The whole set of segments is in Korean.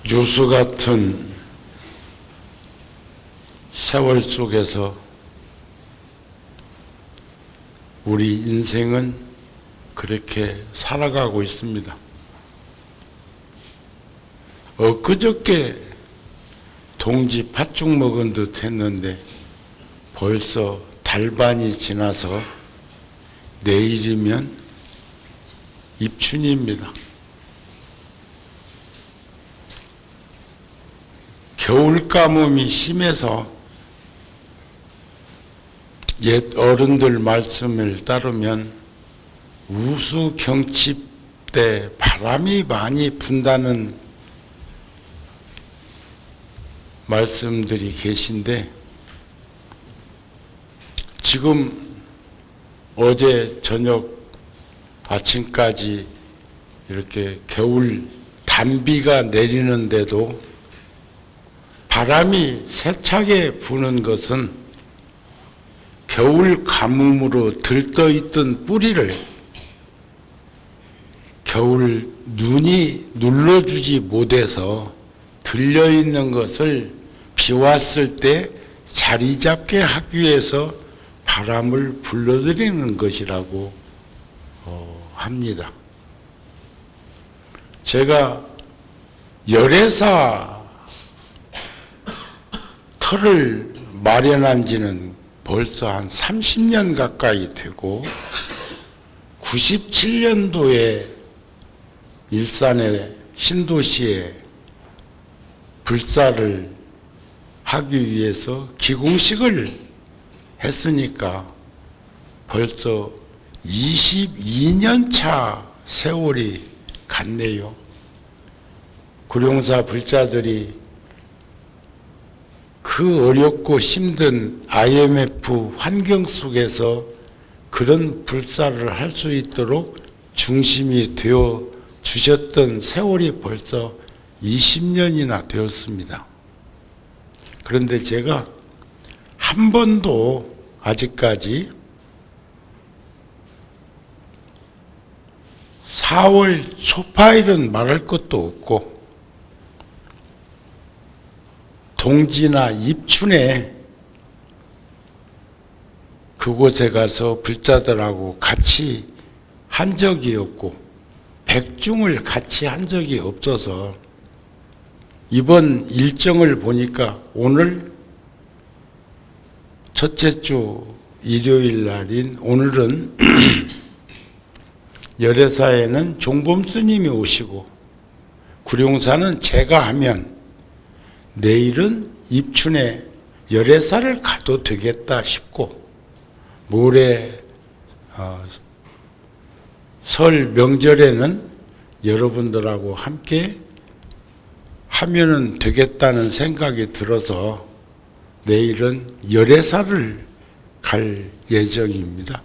유수 같은 세월 속에서 우리 인생은 그렇게 살아가고 있습니다. 엊그저께 동지 팥죽 먹은 듯 했는데 벌써 달반이 지나서 내일이면 입춘입니다. 겨울 가뭄이 심해서 옛 어른들 말씀을 따르면 우수경칩 때 바람이 많이 분다는 말씀들이 계신데, 지금 어제 저녁 아침까지 이렇게 겨울 단비가 내리는데도 바람이 세차게 부는 것은 겨울 가뭄으로 들떠있던 뿌리를 겨울 눈이 눌러주지 못해서 들려있는 것을 비 왔을 때 자리 잡게 하기 위해서 바람을 불러들이는 것이라고 합니다. 제가 열애사 터를 마련한 지는 벌써 한 30년 가까이 되고, 97년도에 일산의 신도시에 불사를 하기 위해서 기공식을 했으니까 벌써 22년 차 세월이 갔네요. 구룡사 불자들이 그 어렵고 힘든 IMF 환경 속에서 그런 불사를 할 수 있도록 중심이 되어 주셨던 세월이 벌써 20년이나 되었습니다. 그런데 제가 한 번도 아직까지 4월 초파일은 말할 것도 없고, 동지나 입춘에 그곳에 가서 불자들하고 같이 한 적이 없고, 백중을 같이 한 적이 없어서 이번 일정을 보니까 오늘 첫째 주 일요일 날인 오늘은 열애사에는 종범 스님이 오시고, 구룡사는 제가 하면 내일은 입춘에 열애사를 가도 되겠다 싶고, 모레 설 명절에는 여러분들하고 함께 하면은 되겠다는 생각이 들어서 내일은 열애사를 갈 예정입니다.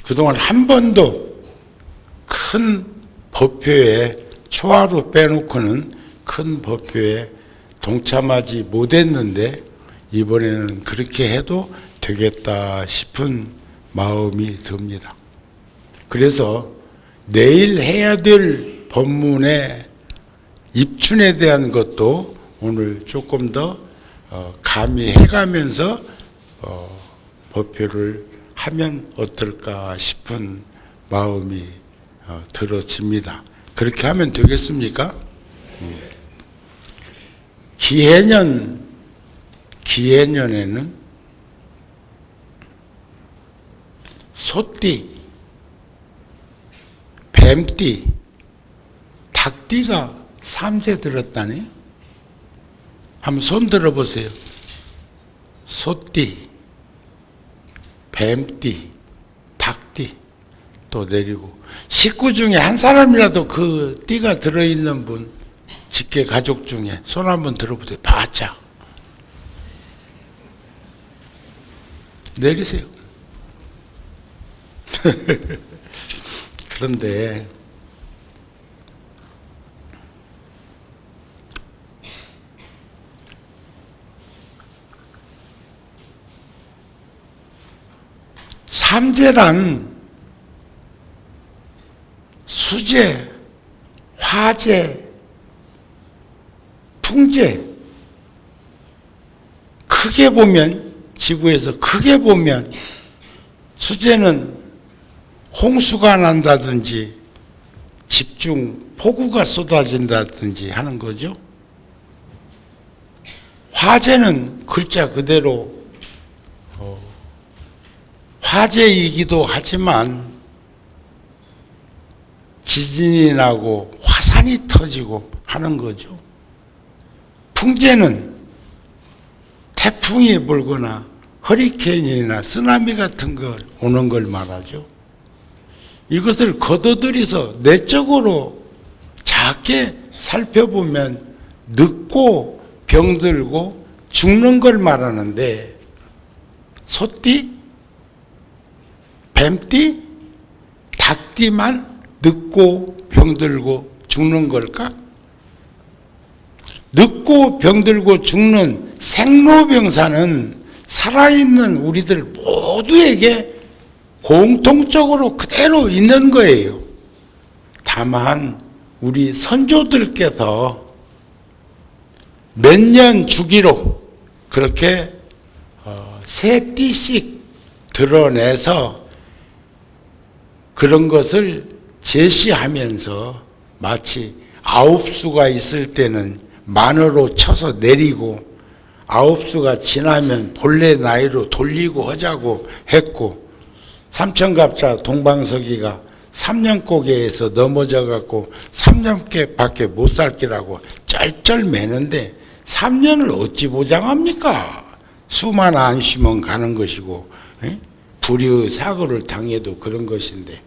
그동안 한 번도 큰 법회에, 초하루 빼놓고는 큰 법회에 동참하지 못했는데, 이번에는 그렇게 해도 되겠다 싶은 마음이 듭니다. 그래서 내일 해야 될 법문의 입춘에 대한 것도 오늘 조금 더 가미해가면서 법회를 하면 어떨까 싶은 마음이 들어집니다. 그렇게 하면 되겠습니까? 기해년에는 소띠, 뱀띠, 닭띠가 3세 들었다네. 한번 손 들어보세요. 소띠, 뱀띠, 닭띠 또 내리고, 식구 중에 한 사람이라도 그 띠가 들어있는 분, 직계 가족 중에 손 한번 들어보세요. 바짝 내리세요. 그런데 삼재란 수재, 화재, 풍제, 크게 보면, 지구에서 크게 보면 수재는 홍수가 난다든지 집중 폭우가 쏟아진다든지 하는 거죠. 화재는 글자 그대로 화재이기도 하지만 지진이 나고 화산이 터지고 하는 거죠. 풍재는 태풍이 불거나 허리케인이나 쓰나미 같은 거 오는 걸 말하죠. 이것을 거둬들여서 내적으로 작게 살펴보면 늙고 병들고 죽는 걸 말하는데, 소띠, 뱀띠, 닭띠만 늙고 병들고 죽는 걸까? 늙고 병들고 죽는 생로병사는 살아있는 우리들 모두에게 공통적으로 그대로 있는 거예요. 다만 우리 선조들께서 몇 년 주기로 그렇게 세 띠씩 드러내서 그런 것을 제시하면서 마치 9수가 있을 때는 만으로 쳐서 내리고 9수가 지나면 본래 나이로 돌리고 하자고 했고, 삼천갑자 동방서기가 3년고개에서 넘어져 갖고 3년밖에 못 살 기라고 쩔쩔매는데 3년을 어찌 보장합니까? 수만 안 쉬면 가는 것이고, 불의의 사고를 당해도 그런 것인데,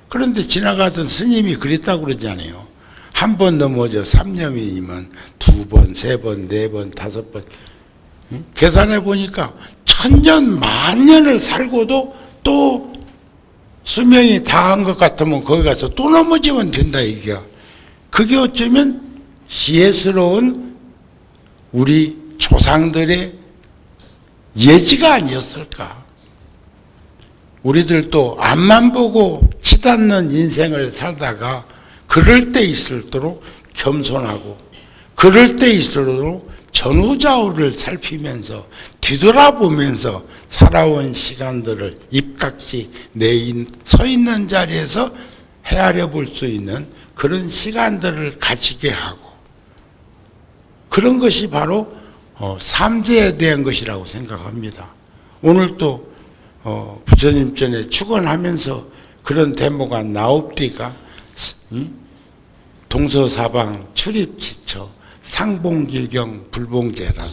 그런데 지나가던 스님이 그랬다고 그러잖아요. 한 번 넘어져 3년이면 2번, 3번, 4번, 5번. 계산해 보니까 1000년, 만년을 살고도 또 수명이 다한 것 같으면 거기 가서 또 넘어지면 된다, 이게. 그게 어쩌면 지혜스러운 우리 조상들의 예지가 아니었을까. 우리들도 앞만 보고 치닫는 인생을 살다가 그럴 때 있을도록 겸손하고, 그럴 때 있을도록 전후좌우를 살피면서 뒤돌아보면서 살아온 시간들을 입각지 서 있는 자리에서 헤아려 볼 수 있는 그런 시간들을 가지게 하고, 그런 것이 바로 삼재에 대한 것이라고 생각합니다. 오늘 또 부처님 전에 축원하면서 그런 대모가 나옵디가 동서사방 출입지처 상봉길경 불봉제란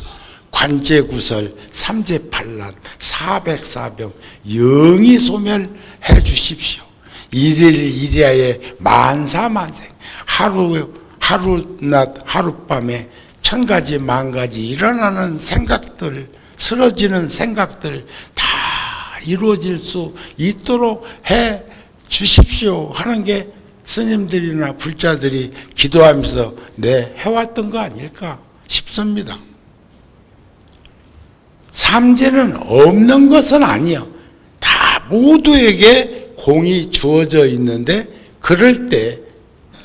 관제구설 삼재팔란 사백사병 영이 소멸해 주십시오. 일일일야의 만사만생 하루낮 하룻밤에 1000가지 만가지 일어나는 생각들, 쓰러지는 생각들 다 이루어질 수 있도록 해 주십시오 하는 게 스님들이나 불자들이 기도하면서 해왔던 거 아닐까 싶습니다. 삼재는 없는 것은 아니요. 다 모두에게 공이 주어져 있는데, 그럴 때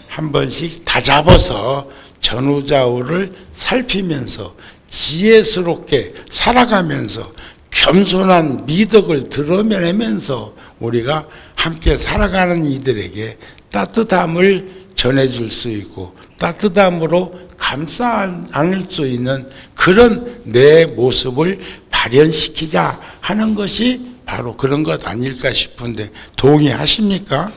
한 번씩 다잡아서 전후좌우를 살피면서 지혜스럽게 살아가면서 겸손한 미덕을 드러내면서 우리가 함께 살아가는 이들에게 따뜻함을 전해줄 수 있고 따뜻함으로 감싸 안을 수 있는 그런 내 모습을 발현시키자 하는 것이 바로 그런 것 아닐까 싶은데 동의하십니까?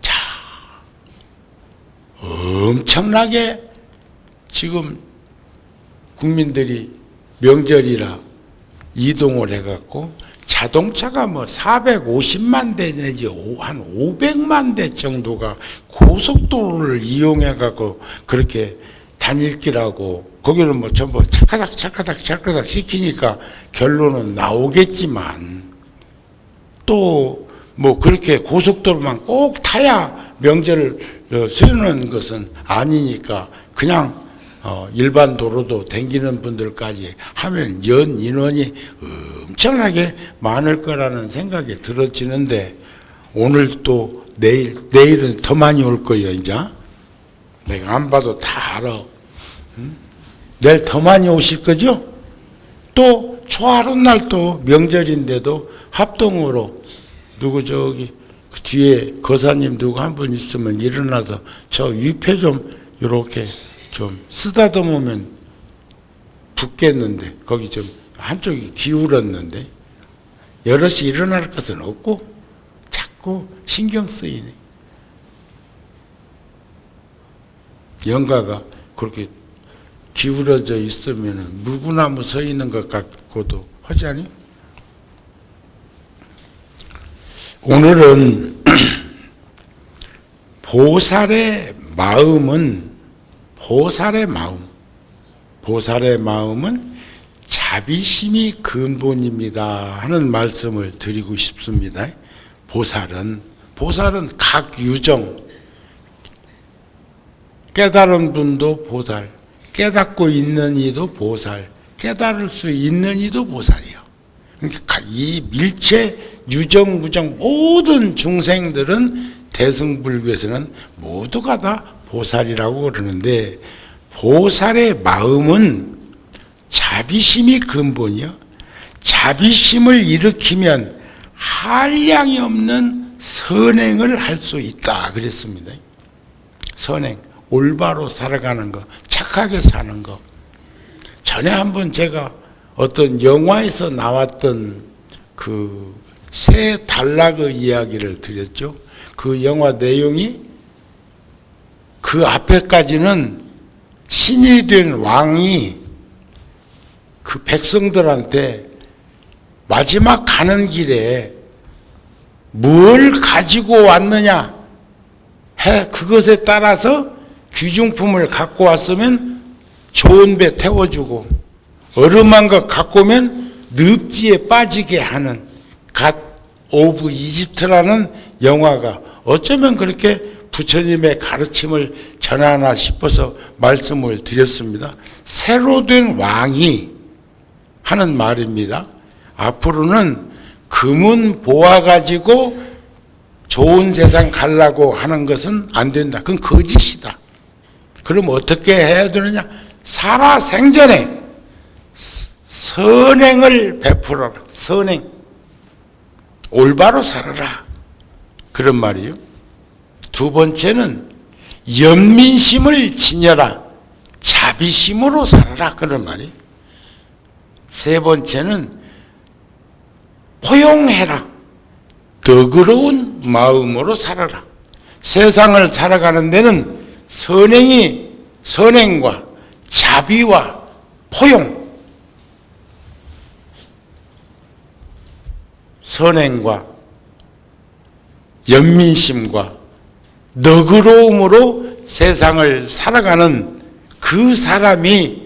자, 엄청나게 지금 국민들이 명절이라 이동을 해갖고 자동차가 뭐 450만 대 내지 한 500만 대 정도가 고속도로를 이용해갖고 그렇게 다닐기라고, 거기는 뭐 전부 찰까닥 시키니까 결론은 나오겠지만, 또 뭐 그렇게 고속도로만 꼭 타야 명절을 세우는 것은 아니니까 그냥 일반 도로도 댕기는 분들까지 하면 연 인원이 엄청나게 많을 거라는 생각이 들어지는데, 오늘 또 내일은 더 많이 올 거예요. 이제 내가 안 봐도 다 알아. 응? 내일 더 많이 오실 거죠? 또 초하루 날 또 명절인데도 합동으로 누구 저기 그 뒤에 거사님 누구 한 분 있으면 일어나서 저 위패 좀 이렇게 좀 쓰다듬으면 붙겠는데 거기 좀 한쪽이 기울었는데 여럿이 일어날 것은 없고 자꾸 신경 쓰이네. 영가가 그렇게 기울어져 있으면 무구나무 서 있는 것 같고도 하지 않니? 오늘은 보살의 마음은 자비심이 근본입니다 하는 말씀을 드리고 싶습니다. 보살은 각 유정, 깨달은 분도 보살, 깨닫고 있는 이도 보살, 깨달을 수 있는 이도 보살이요. 그러니까 이 밀체, 유정, 무정 모든 중생들은 대승불교에서는 모두가 다 보살이라고 그러는데 보살의 마음은 자비심이 근본이요. 자비심을 일으키면 한량이 없는 선행을 할 수 있다 그랬습니다. 선행, 올바로 살아가는 거, 착하게 사는 거. 전에 한번 제가 어떤 영화에서 나왔던 그 새 단락의 이야기를 드렸죠. 그 영화 내용이 그 앞에까지는 신이 된 왕이 그 백성들한테 마지막 가는 길에 뭘 가지고 왔느냐 해 그것에 따라서 귀중품을 갖고 왔으면 좋은 배 태워주고 얼음한 것 갖고 오면 늪지에 빠지게 하는 갓 오브 이집트라는 영화가 어쩌면 그렇게 부처님의 가르침을 전하나 싶어서 말씀을 드렸습니다. 새로 된 왕이 하는 말입니다. 앞으로는 금은 보아가지고 좋은 세상 가려고 하는 것은 안 된다. 그건 거짓이다. 그럼 어떻게 해야 되느냐? 살아생전에 선행을 베풀어라. 선행. 올바로 살아라. 그런 말이요. 두 번째는 연민심을 지녀라. 자비심으로 살아라. 그런 말이. 세 번째는 포용해라. 너그러운 마음으로 살아라. 세상을 살아가는 데는 선행과 자비와 포용, 선행과 연민심과 너그러움으로 세상을 살아가는 그 사람이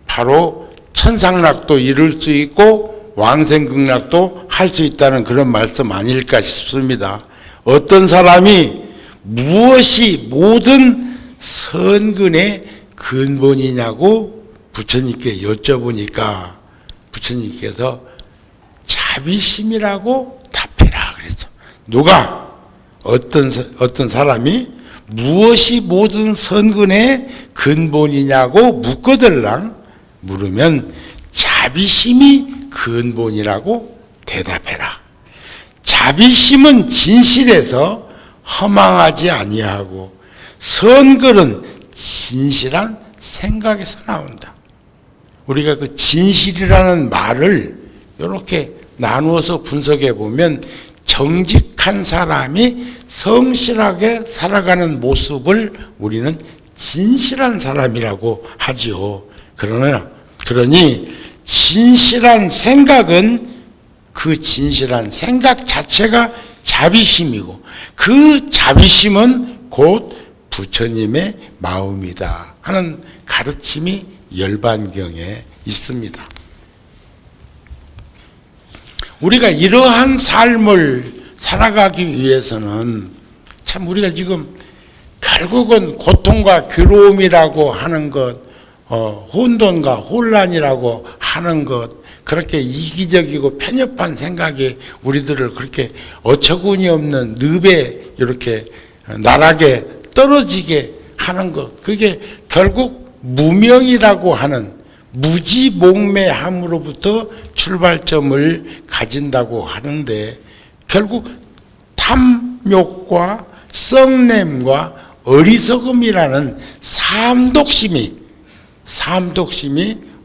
바로 천상락도 이룰 수 있고 왕생극락도 할 수 있다는 그런 말씀 아닐까 싶습니다. 어떤 사람이 무엇이 모든 선근의 근본이냐고 부처님께 여쭤보니까 부처님께서 자비심이라고 답해라 그랬어. 누가 어떤 사람이 무엇이 모든 선근의 근본이냐고 묻거들랑 물으면 자비심이 근본이라고 대답해라. 자비심은 진실에서 허망하지 아니하고 선글은 진실한 생각에서 나온다. 우리가 그 진실이라는 말을 이렇게 나누어서 분석해 보면 정직한 사람이 성실하게 살아가는 모습을 우리는 진실한 사람이라고 하지요. 그러니 진실한 생각은 그 진실한 생각 자체가 자비심이고 그 자비심은 곧 부처님의 마음이다 하는 가르침이 열반경에 있습니다. 우리가 이러한 삶을 살아가기 위해서는 참 우리가 지금 결국은 고통과 괴로움이라고 하는 것, 혼돈과 혼란이라고 하는 것, 그렇게 이기적이고 편협한 생각이 우리들을 그렇게 어처구니 없는 늪에 이렇게 나락에 떨어지게 하는 것, 그게 결국 무명이라고 하는 무지몽매함으로부터 출발점을 가진다고 하는데, 결국 탐욕과 썩냄과 어리석음이라는 삼독심이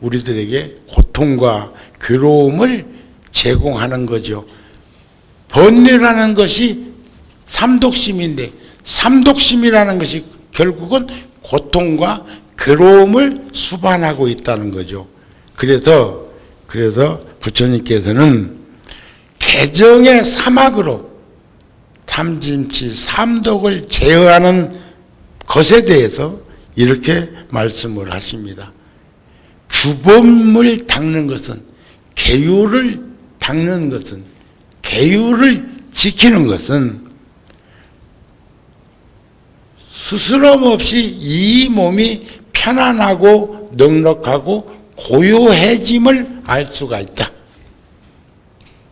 우리들에게 고통과 괴로움을 제공하는 거죠. 번뇌라는 것이 삼독심인데, 삼독심이라는 것이 결국은 고통과 괴로움을 수반하고 있다는 거죠. 그래서 부처님께서는 개정의 사막으로 탐진치 삼독을 제어하는 것에 대해서 이렇게 말씀을 하십니다. 규범을 닦는 것은, 계율을 닦는 것은, 계율을 지키는 것은 스스럼 없이 이 몸이 편안하고 넉넉하고 고요해짐을 알 수가 있다.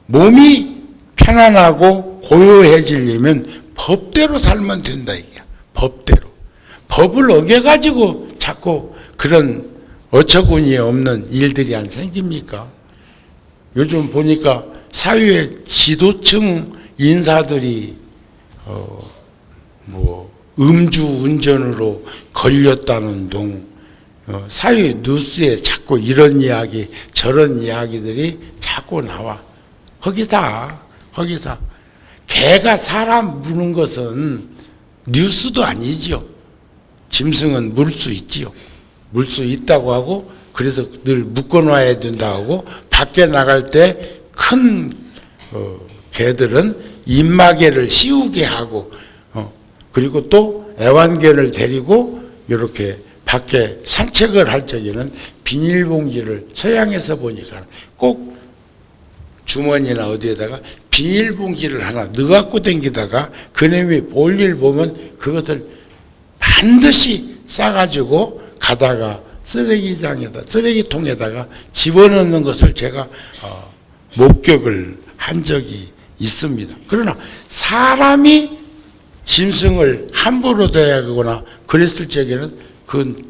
몸이 편안하고 고요해지려면 법대로 살면 된다, 이게. 법대로. 법을 어겨가지고 자꾸 그런 어처구니 없는 일들이 안 생깁니까? 요즘 보니까 사회의 지도층 인사들이 음주 운전으로 걸렸다는 둥, 사회 뉴스에 자꾸 이런 이야기 저런 이야기들이 자꾸 나와. 거기다 개가 사람 무는 것은 뉴스도 아니지요. 짐승은 물 수 있지요. 물 수 있다고 하고, 그래서 늘 묶어놔야 된다고 하고, 밖에 나갈 때 큰 개들은 입마개를 씌우게 하고, 그리고 또 애완견을 데리고 이렇게 밖에 산책을 할 적에는 비닐봉지를, 서양에서 보니까 꼭 주머니나 어디에다가 비닐봉지를 하나 넣어갖고 다니다가 그놈이 볼일 보면 그것을 반드시 싸가지고 가다가 쓰레기통에다가 집어넣는 것을 제가 목격을 한 적이 있습니다. 그러나 사람이 짐승을 함부로 대하거나 그랬을 적에는 그건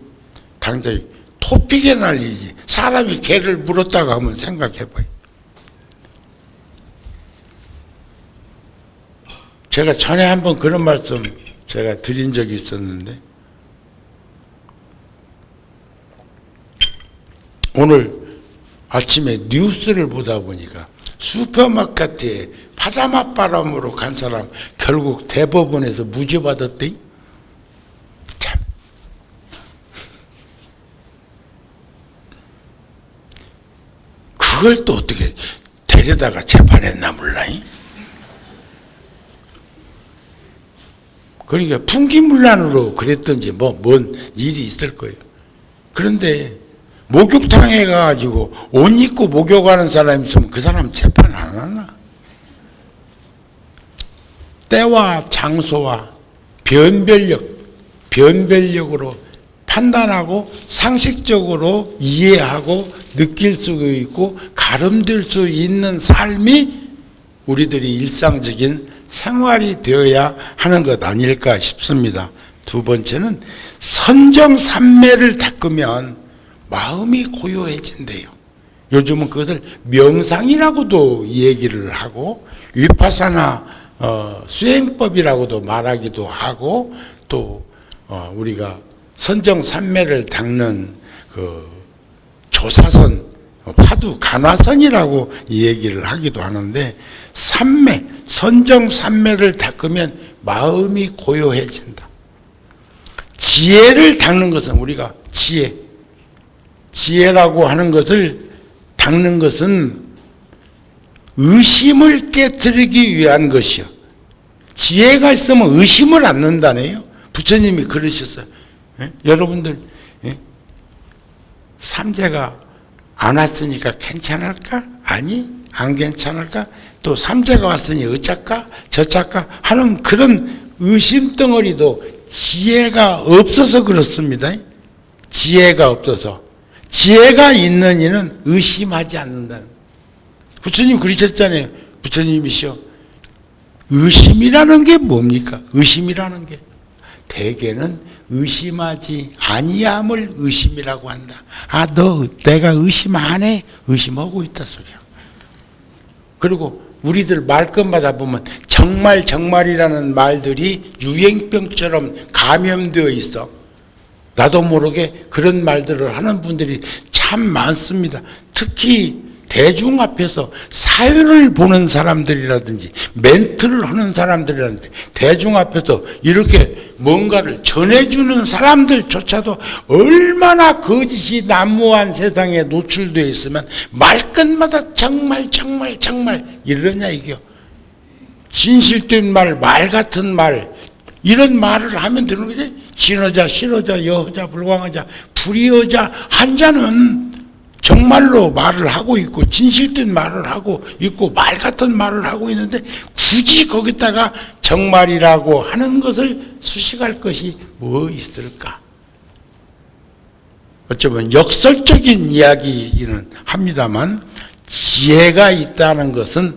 당장히 토픽에 날리지. 사람이 개를 물었다고 하면 생각해봐요. 제가 전에 한번 그런 말씀 제가 드린 적이 있었는데, 오늘 아침에 뉴스를 보다 보니까 슈퍼마켓에 파자마 바람으로 간 사람 결국 대법원에서 무죄 받았대. 참. 그걸 또 어떻게 데려다가 재판했나 몰라잉? 그러니까 풍기문란으로 그랬던지 뭔 일이 있을 거예요. 그런데 목욕탕에 가가지고 옷 입고 목욕하는 사람 있으면 그 사람 재판 안 하나? 때와 장소와 변별력으로 판단하고 상식적으로 이해하고 느낄 수 있고 가름될 수 있는 삶이 우리들이 일상적인 생활이 되어야 하는 것 아닐까 싶습니다. 두 번째는 선정삼매를 닦으면 마음이 고요해진대요. 요즘은 그것을 명상이라고도 얘기를 하고 위파사나 수행법이라고도 말하기도 하고, 또 우리가 선정삼매를 닦는 그 조사선, 화두, 간화선이라고 얘기를 하기도 하는데, 삼매, 선정삼매를 닦으면 마음이 고요해진다. 지혜를 닦는 것은 우리가 지혜라고 하는 것을 닦는 것은 의심을 깨뜨리기 위한 것이요. 지혜가 있으면 의심을 않는다네요. 부처님이 그러셨어요. 예? 여러분들, 예? 삼재가 안 왔으니까 괜찮을까? 아니, 안 괜찮을까? 또 삼재가 왔으니 어쩔까? 저쩔까? 하는 그런 의심 덩어리도 지혜가 없어서 그렇습니다. 지혜가 없어서. 지혜가 있는 이는 의심하지 않는다는. 부처님 그러셨잖아요. 부처님이시여. 의심이라는 게 뭡니까? 의심이라는 게. 대개는 의심하지 아니함을 의심이라고 한다. 아, 너 내가 의심 안 해? 의심하고 있다 소리야. 그리고 우리들 말끝마다 보면 정말 정말이라는 말들이 유행병처럼 감염되어 있어. 나도 모르게 그런 말들을 하는 분들이 참 많습니다. 특히 대중 앞에서 사회를 보는 사람들이라든지 멘트를 하는 사람들이라든지 대중 앞에서 이렇게 뭔가를 전해주는 사람들조차도 얼마나 거짓이 난무한 세상에 노출되어 있으면 말끝마다 정말 정말 정말 이러냐 이게요. 진실된 말, 말 같은 말 이런 말을 하면 되는 거지. 진여자, 실여자, 여자, 불광여자, 불의여자 한자는 정말로 말을 하고 있고 진실된 말을 하고 있고 말 같은 말을 하고 있는데 굳이 거기다가 정말이라고 하는 것을 수식할 것이 뭐 있을까? 어쩌면 역설적인 이야기이기는 합니다만 지혜가 있다는 것은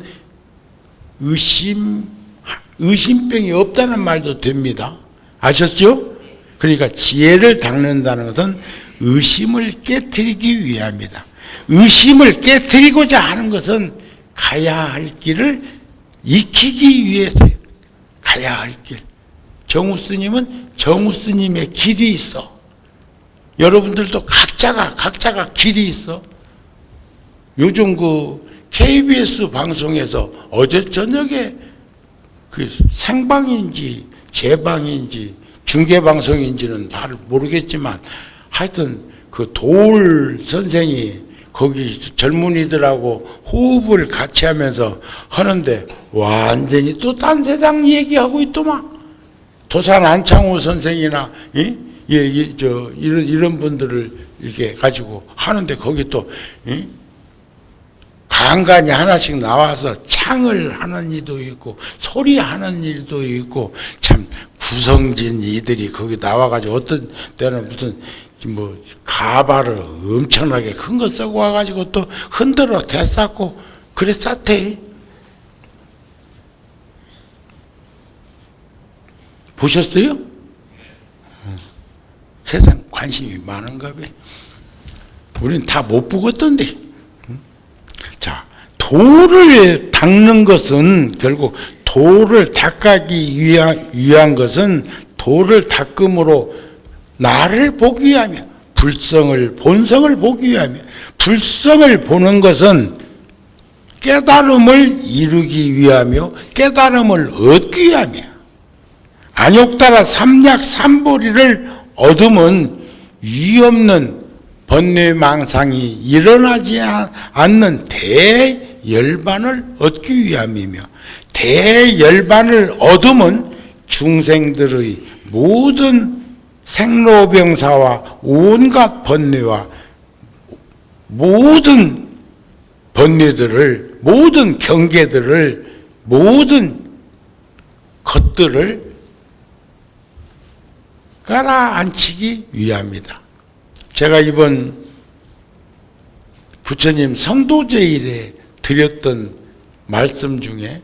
의심병이 없다는 말도 됩니다. 아셨죠? 그러니까 지혜를 닦는다는 것은 의심을 깨트리기 위함이다. 의심을 깨트리고자 하는 것은 가야 할 길을 익히기 위해서요. 가야 할 길. 정우 스님은 정우 스님의 길이 있어. 여러분들도 각자가 길이 있어. 요즘 그 KBS 방송에서 어제 저녁에 그 생방인지 재방인지 중계방송인지는 잘 모르겠지만 하여튼 그 도울 선생이 거기 젊은이들하고 호흡을 같이 하면서 하는데 완전히 또 딴 세상 얘기하고 있더만. 도산 안창호 선생이나 이런 분들을 이렇게 가지고 하는데 거기 또 간간히 하나씩 나와서 창을 하는 일도 있고 소리하는 일도 있고 참 구성진 이들이 거기 나와가지고 어떤 때는 무슨 뭐 가발을 엄청나게 큰 거 쓰고 와가지고 또 흔들어 대쌌고 그랬었대. 보셨어요? 세상 관심이 많은가 봐. 우리는 다 못 보겠던데. 자, 도를 닦는 것은 결국 도를 닦기 위한 것은 도를 닦음으로 나를 보기 위하며 본성을 보기 위하며 불성을 보는 것은 깨달음을 이루기 위하며 깨달음을 얻기 위하며 안욕따라 삼약삼보리를 얻으면 위없는 번뇌망상이 일어나지 않는 대열반을 얻기 위함이며 대열반을 얻으면 중생들의 모든 생로병사와 온갖 번뇌와 모든 번뇌들을 모든 경계들을 모든 것들을 깔아앉히기 위함이다. 제가 이번 부처님 성도제일에 드렸던 말씀 중에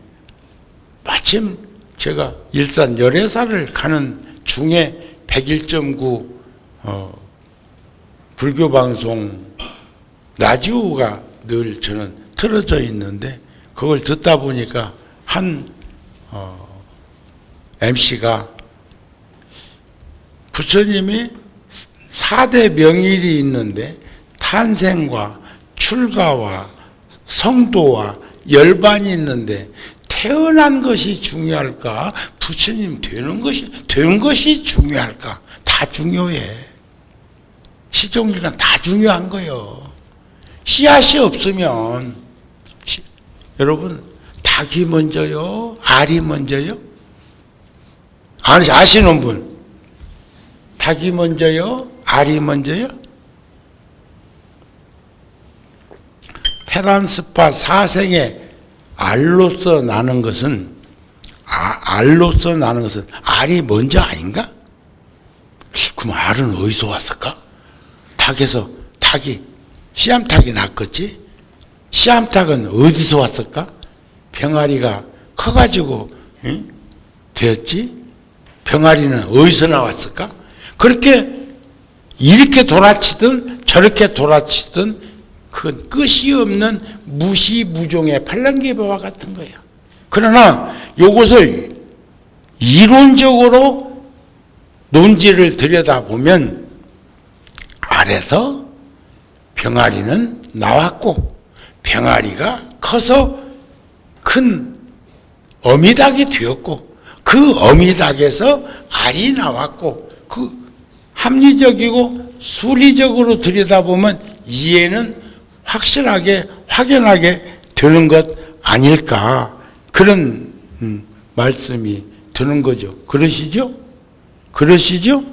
마침 제가 일산 열애사를 가는 중에 101.9 불교방송 라디오가 늘 저는 틀어져 있는데 그걸 듣다 보니까 한 MC가 부처님이 4대 명일이 있는데 탄생과 출가와 성도와 열반이 있는데 태어난 것이 중요할까? 부처님 된 것이 중요할까? 다 중요해. 시종일관 다 중요한 거요. 씨앗이 없으면 여러분 닭이 먼저요? 알이 먼저요? 아시는 분? 닭이 먼저요? 알이 먼저요? 테란스파 사생의 알로서 나는 것은 알이 먼저 아닌가? 그럼 알은 어디서 왔을까? 닭이 씨암탉이 낳겠지? 씨암탉은 어디서 왔을까? 병아리가 커가지고 되었지? 병아리는 어디서 나왔을까? 그렇게 이렇게 돌아치든 저렇게 돌아치든 그 끝이 없는 무시무종의 팔랑귀바와 같은 거예요. 그러나 이것을 이론적으로 논지를 들여다보면 알에서 병아리는 나왔고 병아리가 커서 큰 어미닭이 되었고 그 어미닭에서 알이 나왔고 그 합리적이고 순리적으로 들여다보면 이해는 확실하게 확연하게 되는 것 아닐까 그런 말씀이 드는 거죠. 그러시죠? 그러시죠?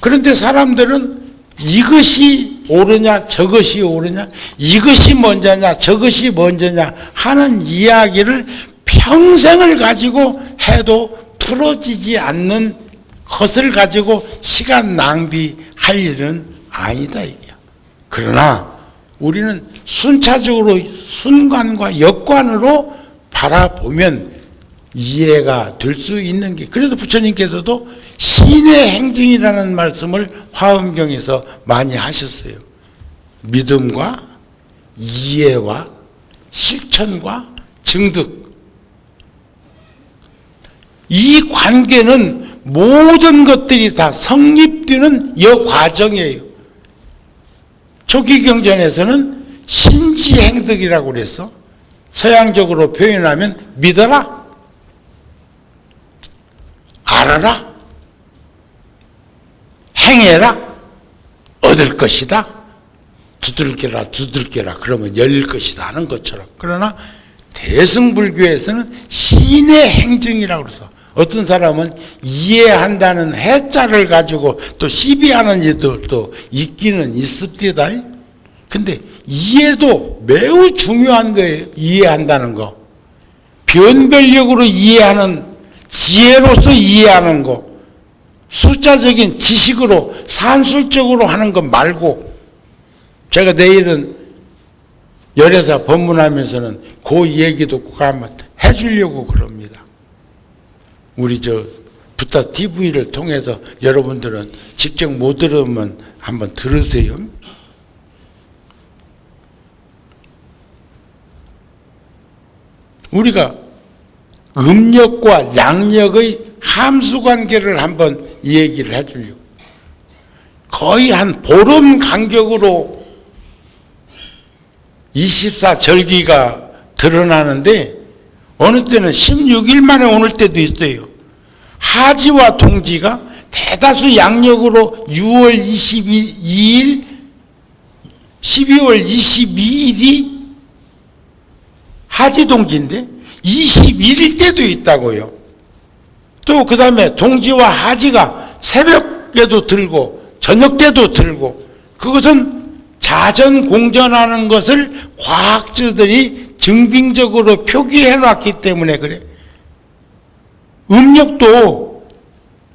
그런데 사람들은 이것이 옳으냐 저것이 옳으냐 이것이 먼저냐 저것이 먼저냐 하는 이야기를 평생을 가지고 해도 풀어지지 않는 것을 가지고 시간 낭비할 일은 아니다 이게요. 그러나 우리는 순차적으로 순관과 역관으로 바라보면 이해가 될 수 있는 게 그래도 부처님께서도 신의 행증이라는 말씀을 화엄경에서 많이 하셨어요. 믿음과 이해와 실천과 증득 이 관계는 모든 것들이 다 성립되는 여과정이에요. 초기경전에서는 신지행득이라고 그래서 서양적으로 표현하면 믿어라, 알아라, 행해라, 얻을 것이다. 두들겨라, 두들겨라. 그러면 열릴 것이다 하는 것처럼. 그러나 대승불교에서는 신의 행증이라고 그래서 어떤 사람은 이해한다는 해자를 가지고 또 시비하는 이들도 있기는 있습니다. 근데 이해도 매우 중요한 거예요. 이해한다는 거. 변별력으로 이해하는 지혜로서 이해하는 거. 숫자적인 지식으로 산술적으로 하는 것 말고 제가 내일은 열애사 법문하면서는 그 얘기도 꼭 한번 해주려고 그럽니다. 우리 부타 TV를 통해서 여러분들은 직접 못 들으면 한번 들으세요. 우리가 음력과 양력의 함수관계를 한번 얘기를 해주려고. 거의 한 보름 간격으로 24절기가 드러나는데 어느 때는 16일 만에 오는 때도 있어요. 하지와 동지가 대다수 양력으로 6월 22일, 12월 22일이 하지동지인데 21일 때도 있다고요. 또 그 다음에 동지와 하지가 새벽에도 들고 저녁 때도 들고 그것은 자전공전하는 것을 과학자들이 증빙적으로 표기해 놨기 때문에 그래. 음력도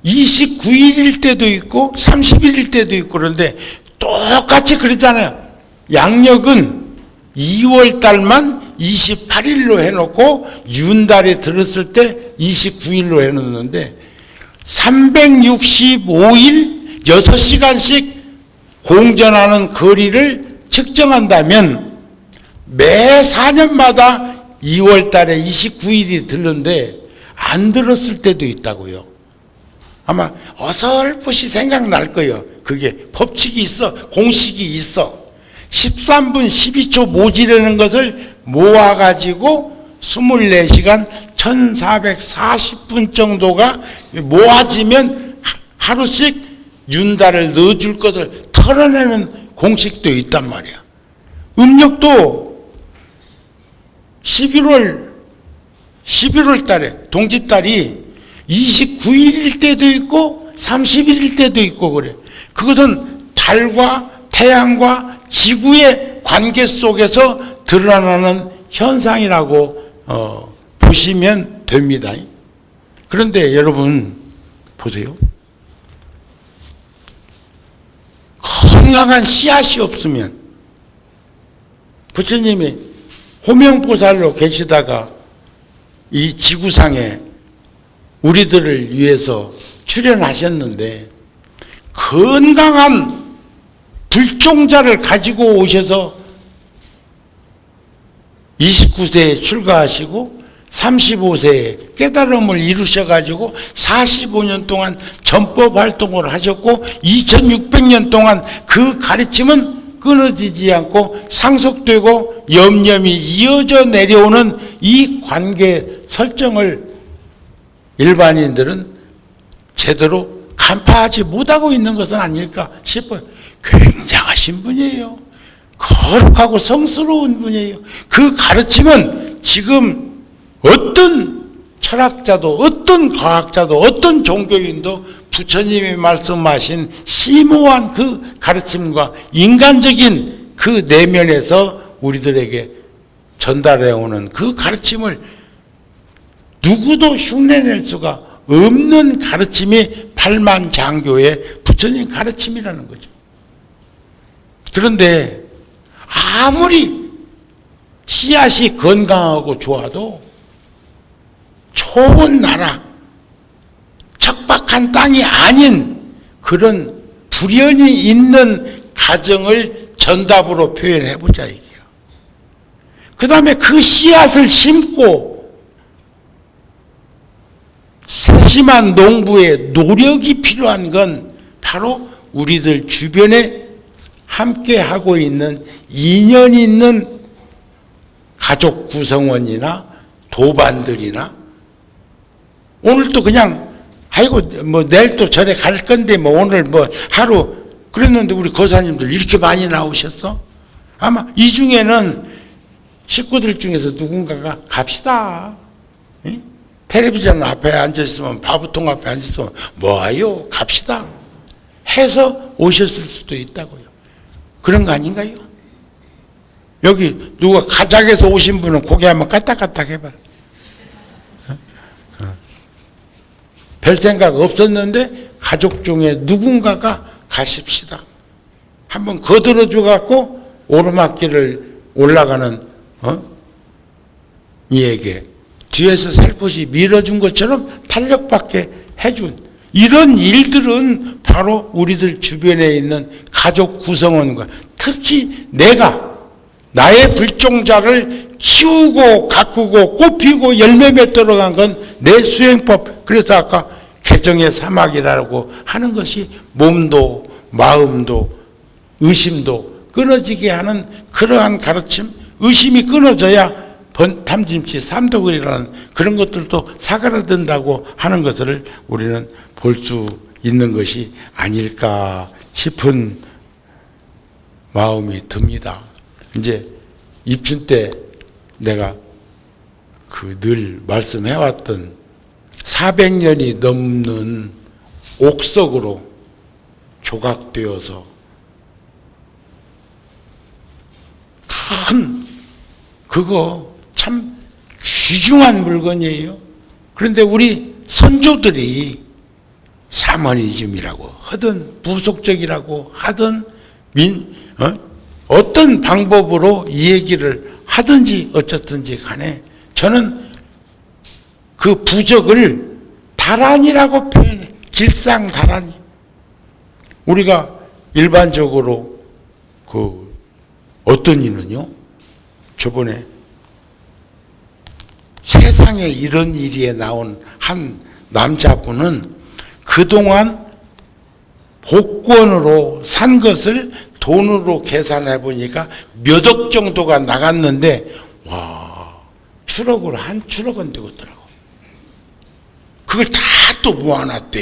29일일 때도 있고 30일일 때도 있고 그런데 똑같이 그러잖아요. 양력은 2월 달만 28일로 해놓고 윤달에 들었을 때 29일로 해놓는데 365일 6시간씩 공전하는 거리를 측정한다면 매 4년마다 2월 달에 29일이 들는데 안 들었을 때도 있다고요. 아마 어설프시 생각날 거예요. 그게 법칙이 있어. 공식이 있어. 13분 12초 모지라는 것을 모아가지고 24시간 1440분 정도가 모아지면 하루씩 윤달을 넣어줄 것을 털어내는 공식도 있단 말이야. 음력도 11월 달에 동짓달이 29일일 때도 있고 30일일 때도 있고 그래. 그것은 달과 태양과 지구의 관계 속에서 드러나는 현상이라고 보시면 됩니다. 그런데 여러분 보세요. 건강한 씨앗이 없으면 부처님이 호명보살로 계시다가 이 지구상에 우리들을 위해서 출연하셨는데 건강한 불종자를 가지고 오셔서 29세에 출가하시고 35세에 깨달음을 이루셔가지고 45년 동안 전법 활동을 하셨고 2600년 동안 그 가르침은 끊어지지 않고 상속되고 염염이 이어져 내려오는 이 관계 설정을 일반인들은 제대로 간파하지 못하고 있는 것은 아닐까 싶어요. 굉장하신 분이에요. 거룩하고 성스러운 분이에요. 그 가르침은 지금 어떤 철학자도 어떤 과학자도 어떤 종교인도 부처님이 말씀하신 심오한 그 가르침과 인간적인 그 내면에서 우리들에게 전달해오는 그 가르침을 누구도 흉내낼 수가 없는 가르침이 팔만장교의 부처님 가르침이라는 거죠. 그런데 아무리 씨앗이 건강하고 좋아도 좋은 나라, 척박한 땅이 아닌 그런 불연이 있는 가정을 전답으로 표현해보자 이게요. 그 다음에 그 씨앗을 심고 세심한 농부의 노력이 필요한 건 바로 우리들 주변에 함께 하고 있는 인연 있는 가족 구성원이나 도반들이나 오늘 또 그냥 아이고 뭐 내일 또 절에 갈 건데 뭐 오늘 뭐 하루 그랬는데 우리 거사님들 이렇게 많이 나오셨어? 아마 이 중에는 식구들 중에서 누군가가 갑시다. 응? 텔레비전 앞에 앉아있으면 바보통 앞에 앉아있으면 뭐하요? 갑시다. 해서 오셨을 수도 있다고요. 그런 거 아닌가요? 여기 누가 가작에서 오신 분은 고개 한번 까딱까딱 해봐. 별 생각 없었는데 가족 중에 누군가가 가십시다. 한번 거들어줘 갖고 오르막길을 올라가는 이에게 뒤에서 살포시 밀어준 것처럼 탄력받게 해준 이런 일들은 바로 우리들 주변에 있는 가족 구성원과 특히 내가 나의 불종자를 키우고 가꾸고 꽃피고 열매 맺도록 한 건 내 수행법. 그래서 아까 개정의 사막이라고 하는 것이 몸도 마음도 의심도 끊어지게 하는 그러한 가르침. 의심이 끊어져야 탐짐치 삼도글이라는 그런 것들도 사그라든다고 하는 것을 우리는 볼 수 있는 것이 아닐까 싶은 마음이 듭니다. 이제 입춘 때 내가 그 늘 말씀해왔던 400년이 넘는 옥석으로 조각되어서 큰 그거 참 귀중한 물건이에요. 그런데 우리 선조들이 샤머니즘이라고 하든 부속적이라고 하든 어떤 방법으로 이 얘기를 하든지 어쨌든지 간에 저는 그 부적을 다란이라고 표현해. 길상다란이. 우리가 일반적으로 그 어떤 이는요. 저번에 세상에 이런 일에 나온 한 남자분은 그동안 복권으로 산 것을 돈으로 계산해 보니까 몇 억 정도가 나갔는데 와 추럭으로 한 추럭은 되겠더라고. 그걸 다 또 모아놨대.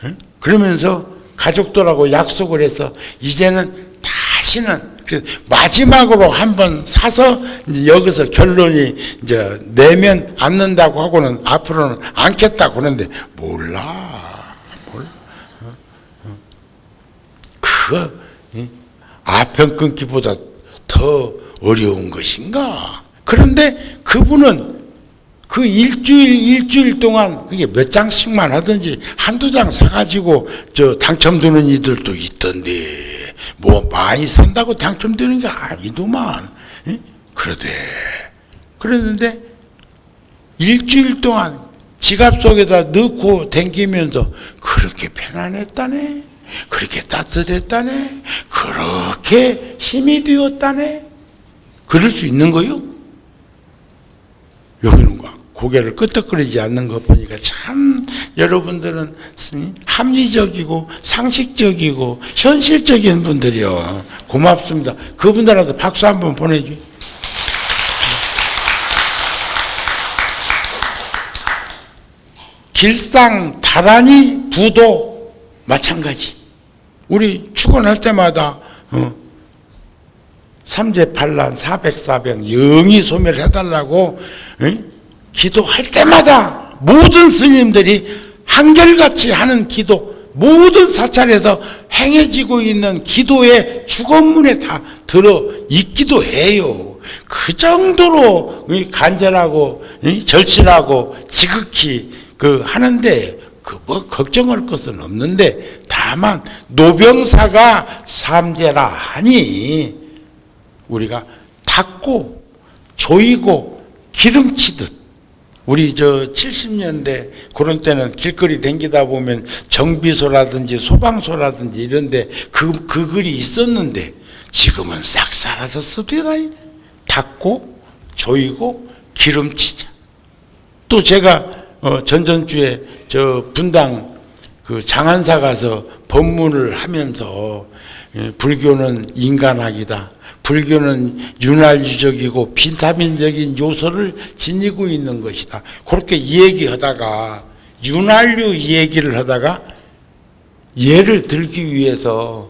응? 그러면서 가족들하고 약속을 해서 이제는 다시는 마지막으로 한번 사서 이제 여기서 결론이 이제 내면 않는다고 하고는 앞으로는 않겠다고 하는데 몰라. 그거 아편 끊기보다 더 어려운 것인가? 그런데 그분은 그 일주일 동안 그게 몇 장씩만 하든지 한두 장 사가지고 저 당첨되는 이들도 있던데 뭐 많이 산다고 당첨되는 게 아니더만. 그러는데 일주일 동안 지갑 속에다 넣고 댕기면서 그렇게 편안했다네, 그렇게 따뜻했다네, 그렇게 힘이 되었다네, 그럴 수 있는 거요? 여기는 고개를 끄덕거리지 않는 것 보니까 참 여러분들은 합리적이고 상식적이고 현실적인 분들이요. 고맙습니다. 그분들한테 박수 한번 보내줘. 길상다란이 부도 마찬가지. 우리 축원할 때마다 삼재팔란 사백사백 영이 소멸해달라고 기도할 때마다 모든 스님들이 한결같이 하는 기도, 모든 사찰에서 행해지고 있는 기도의 축원문에 다 들어 있기도 해요. 그 정도로 간절하고 절실하고 지극히 하는데 뭐 걱정할 것은 없는데, 다만 노병사가 삼재라 하니 우리가 닦고 조이고 기름치듯, 우리 70년대 그런 때는 길거리 댕기다 보면 정비소라든지 소방소라든지 이런데 그 글이 있었는데 지금은 싹 사라졌습니다. 닦고 조이고 기름치자. 또 제가 전전주에 분당 장안사 가서 법문을 하면서 불교는 인간학이다, 불교는 윤활유적이고 비타민적인 요소를 지니고 있는 것이다, 그렇게 이야기하다가 윤활유 이야기를 하다가 예를 들기 위해서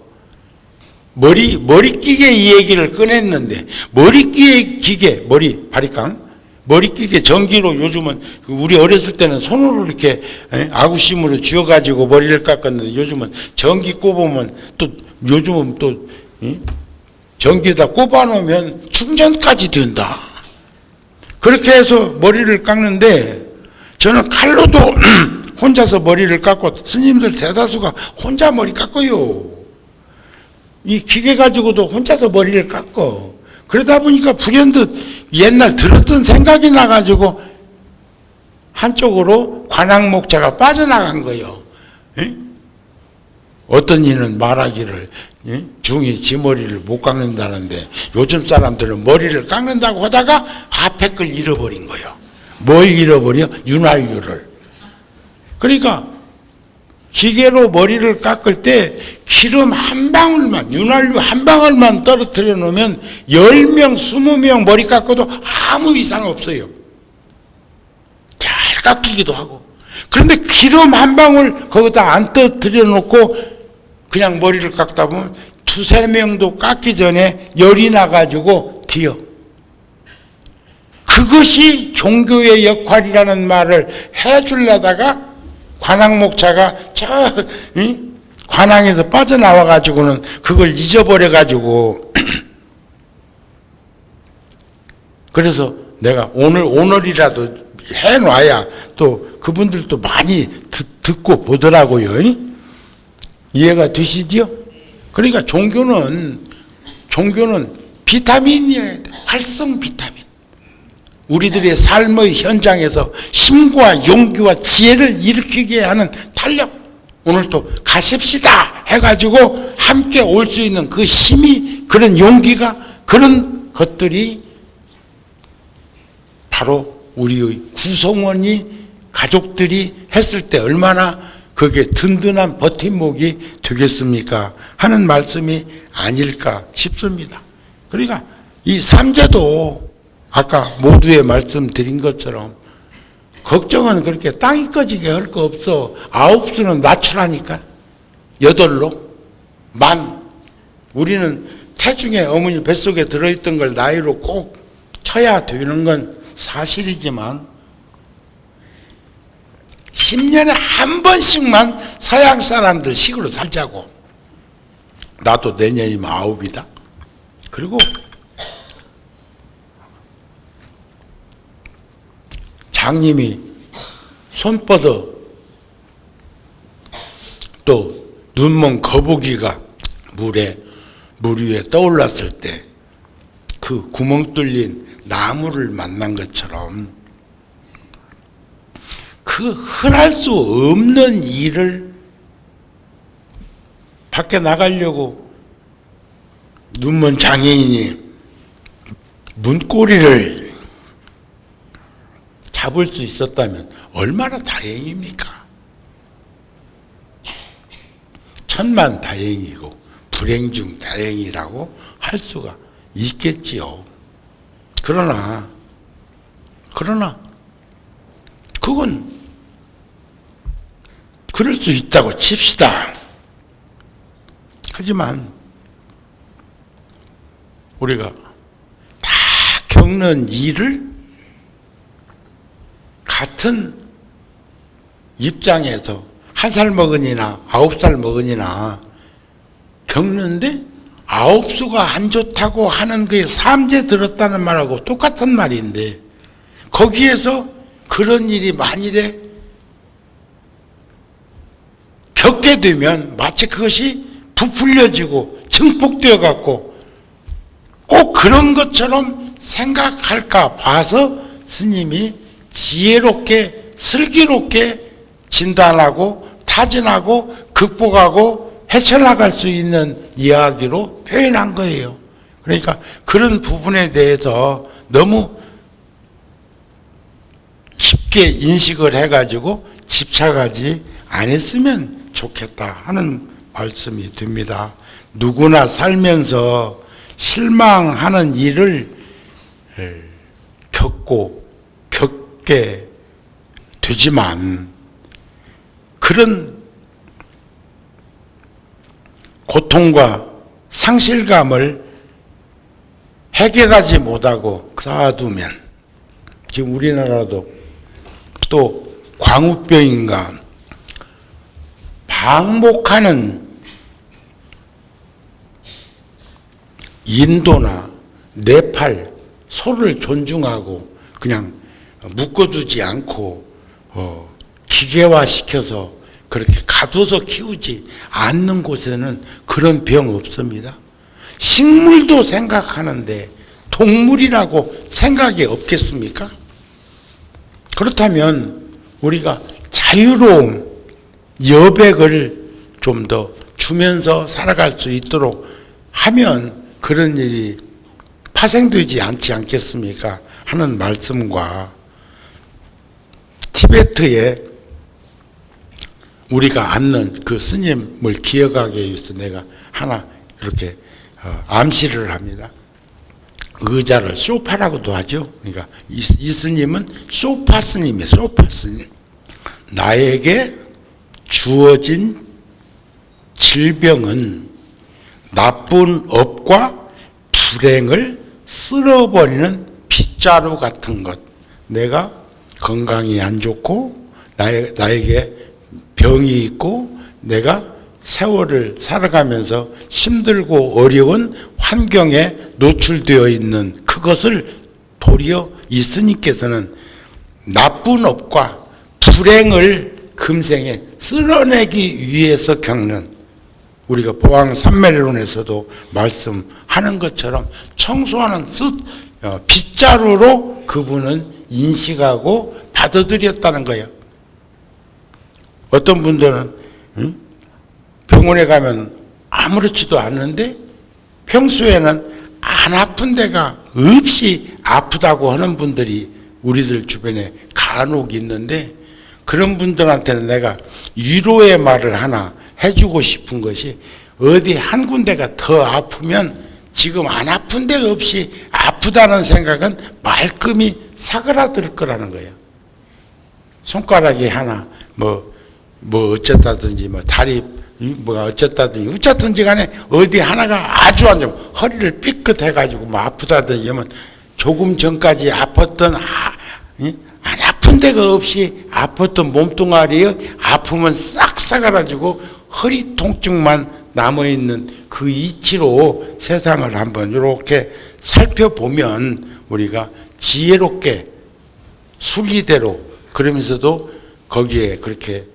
머리기계 이야기를 꺼냈는데, 머리기계 바리깡 머리기계 전기로, 요즘은 우리 어렸을 때는 손으로 이렇게 아구심으로 쥐어가지고 머리를 깎았는데 요즘은 전기 꼽으면 또, 요즘은 또 전기에다 꼽아놓으면 충전까지 된다. 그렇게 해서 머리를 깎는데, 저는 칼로도 혼자서 머리를 깎고, 스님들 대다수가 혼자 머리 깎아요. 이 기계 가지고도 혼자서 머리를 깎어. 그러다 보니까 불현듯 옛날 들었던 생각이 나가지고 한쪽으로 관악목자가 빠져나간 거예요. 어떤 이는 말하기를 중이 지 머리를 못 깎는다는데, 요즘 사람들은 머리를 깎는다고 하다가 앞에 걸 잃어버린 거예요. 뭘 잃어버려? 윤활유를. 그러니까 기계로 머리를 깎을 때 기름 한 방울만, 윤활유 한 방울만 떨어뜨려 놓으면 10명, 20명 머리 깎아도 아무 이상 없어요. 잘 깎이기도 하고. 그런데 기름 한 방울 거기다 안 떨어뜨려 놓고 그냥 머리를 깎다 보면 2~3명도 깎기 전에 열이 나가지고 튀어. 그것이 종교의 역할이라는 말을 해주려다가 관악목자가 관악에서 빠져나와가지고는 그걸 잊어버려가지고 그래서 내가 오늘이라도 해놔야 또 그분들도 많이 듣고 보더라고요. 이해가 되시죠? 그러니까 종교는 비타민이어야 돼. 활성 비타민. 우리들의 삶의 현장에서 힘과 용기와 지혜를 일으키게 하는 탄력. 오늘 또 가십시다 해가지고 함께 올 수 있는 그 힘이, 그런 용기가, 그런 것들이 바로 우리의 구성원이, 가족들이 했을 때 얼마나 그게 든든한 버팀목이 되겠습니까 하는 말씀이 아닐까 싶습니다. 그러니까 이 삼재도 아까 모두에 말씀드린 것처럼 걱정은 그렇게 땅이 꺼지게 할 거 없어. 9수는 낮추라니까. 8로 만. 우리는 태중에 어머니 뱃속에 들어있던 걸 나이로 꼭 쳐야 되는 건 사실이지만 10년에 한 번씩만 서양 사람들 식으로 살자고. 나도 내년이면 9이다. 그리고 장님이 손뻗어 또 눈먼 거북이가 물 위에 떠올랐을 때 그 구멍 뚫린 나무를 만난 것처럼 그 그 흔할 수 없는 일을 밖에 나가려고 눈먼 장애인이 문고리를 잡을 수 있었다면 얼마나 다행입니까? 천만 다행이고 불행 중 다행이라고 할 수가 있겠지요. 그러나 그건 그럴 수 있다고 칩시다. 하지만 우리가 다 겪는 일을 같은 입장에서 1살 먹은이나 9살 먹은이나 겪는데 아홉수가 안 좋다고 하는 게 삼재 들었다는 말하고 똑같은 말인데 거기에서 그런 일이 만일에 겪게 되면 마치 그것이 부풀려지고 증폭되어 갖고 꼭 그런 것처럼 생각할까 봐서 스님이 지혜롭게 슬기롭게 진단하고 타진하고 극복하고 헤쳐나갈 수 있는 이야기로 표현한 거예요. 그러니까 그런 부분에 대해서 너무 쉽게 인식을 해가지고 집착하지 않았으면 좋겠다 하는 말씀이 듭니다. 누구나 살면서 실망하는 일을 겪게 되지만 그런 고통과 상실감을 해결하지 못하고 쌓아두면 지금 우리나라도 또 광우병인가 방목하는 인도나 네팔 소를 존중하고 그냥 묶어두지 않고 기계화시켜서 그렇게 가둬서 키우지 않는 곳에는 그런 병 없습니다. 식물도 생각하는데 동물이라고 생각이 없겠습니까? 그렇다면 우리가 자유로움, 여백을 좀 더 주면서 살아갈 수 있도록 하면 그런 일이 파생되지 않지 않겠습니까? 하는 말씀과 티베트에 우리가 앉는 그 스님을 기억하기 위해서 내가 하나 이렇게 암시를 합니다. 의자를 소파라고도 하죠. 그러니까 이 스님은 소파 스님이에요. 소파 스님. 나에게 주어진 질병은 나쁜 업과 불행을 쓸어버리는 빗자루 같은 것. 내가 건강이 안 좋고 나에게 병이 있고 내가 세월을 살아가면서 힘들고 어려운 환경에 노출되어 있는 그것을 도리어 이 스님께서는 나쁜 업과 불행을 금생에 쓸어내기 위해서 겪는 우리가 보왕 삼매론에서도 말씀하는 것처럼 청소하는 빗자루로 그분은 인식하고 받아들였다는 거예요. 어떤 분들은 병원에 가면 아무렇지도 않은데 평소에는 안 아픈 데가 없이 아프다고 하는 분들이 우리들 주변에 간혹 있는데 그런 분들한테는 내가 위로의 말을 하나 해주고 싶은 것이 어디 한 군데가 더 아프면 지금 안 아픈 데가 없이 아프다는 생각은 말끔히 사그라들 거라는 거예요. 손가락이 하나 뭐 어쨌다든지 뭐 다리 뭐가 어쨌다든지 간에 어디 하나가 아주 안 좋으면 허리를 삐끗해가지고 뭐 아프다든지 하면 조금 전까지 아팠던 안 아픈 데가 없이 아팠던 몸뚱아리에 아프면 싹 사가지고 허리 통증만 남아있는 그 이치로 세상을 한번 이렇게 살펴보면 우리가 지혜롭게 순리대로 그러면서도 거기에 그렇게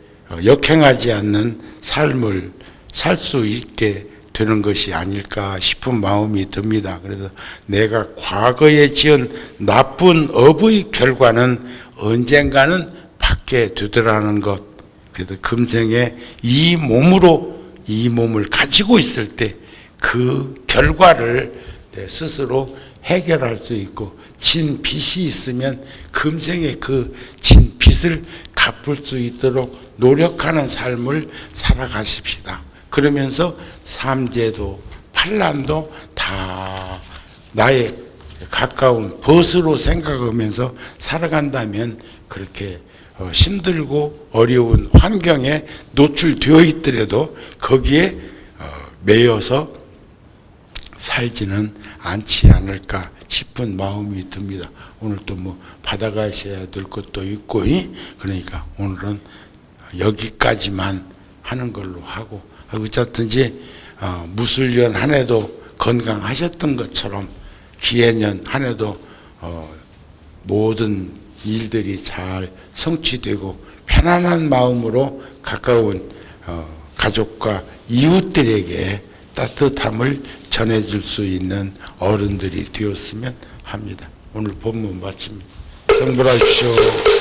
역행하지 않는 삶을 살 수 있게 되는 것이 아닐까 싶은 마음이 듭니다. 그래서 내가 과거에 지은 나쁜 업의 결과는 언젠가는 받게 되더라는 것. 그래서 금생에 이 몸으로 이 몸을 가지고 있을 때 그 결과를 내 스스로 해결할 수 있고, 진 빚이 있으면 금생에 그 진 빚을 갚을 수 있도록 노력하는 삶을 살아가십시다. 그러면서 삼재도 판란도 다 나의 가까운 벗으로 생각하면서 살아간다면, 그렇게 힘들고 어려운 환경에 노출되어 있더라도 거기에 매여서 살지는 않지 않을까 싶은 마음이 듭니다. 오늘 또 뭐 받아가셔야 될 것도 있고, 그러니까 오늘은 여기까지만 하는 걸로 하고, 어쨌든지 무술년 한 해도 건강하셨던 것처럼 기해년 한 해도 모든 일들이 잘 성취되고 편안한 마음으로 가까운 가족과 이웃들에게 따뜻함을 전해줄 수 있는 어른들이 되었으면 합니다. 오늘 본문 마칩니다. 성불하십시오.